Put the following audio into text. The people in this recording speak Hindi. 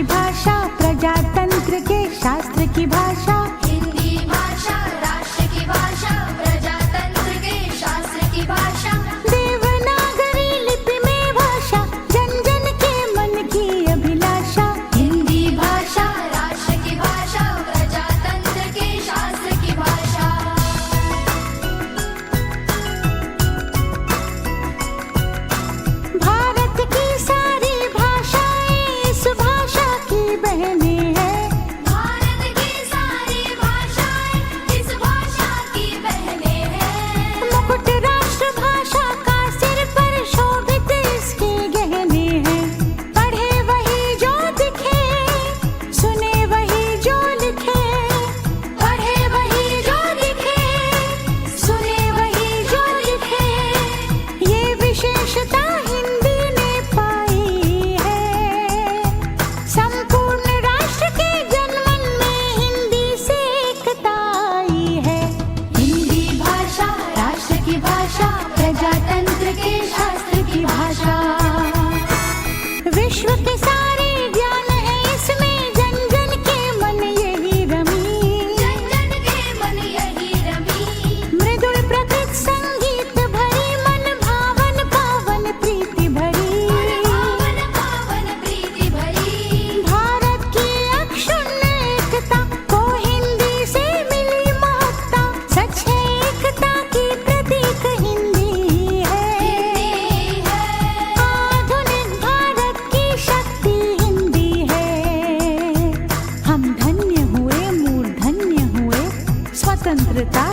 की भाषा, प्रजातंत्र के शास्त्र की भाषा। हिंदी भाषा राष्ट्र की भाषा, प्रजातंत्र के शास्त्र की भाषा। देवनागरी लिपि में भाषा, जन जन के मन की अभिलाषा। हिंदी भाषा राष्ट्र की भाषा, प्रजातंत्र के शास्त्र की भाषा। भारत की सारी भाषाएं इस भाषा की बहनें हैं। भारत की सारी भाषाएं इस भाषा की बहनें हैं। मुकुट राष्ट्र भाषा का सिर पर शोभित इसके गहने हैं। पढ़े वही जो दिखे, सुने वही जो लिखे। पढ़े वही जो दिखे, सुने वही जो लिखे। ये विशेषता हिंदी ने पाई है। संपूर्ण राष्ट्र के जनमन में हिंदी से एकता आई है। हिंदी भाषा राष्ट्र की भाषा, प्रजातंत्र के शास्त्र की भाषा। विश्व के सारे ज्ञान है इसमें, जन जन के मन यही रमी। जन जन के मन यही रमी। मृदुल प्रकृत संगीत भरी, मन भावन पावन प्रीति भरी। पावन पावन प्रीति भरी। भारत की अक्षुण्ण एकता को हिंदी से मिली महत्ता। सच है एकता की प्रतीक हिंदी है। हिंदी है। आधुनिक भारत की शक्ति हिंदी है। हम धन्य हुए, मूर्धन्य हुए, स्वतंत्रता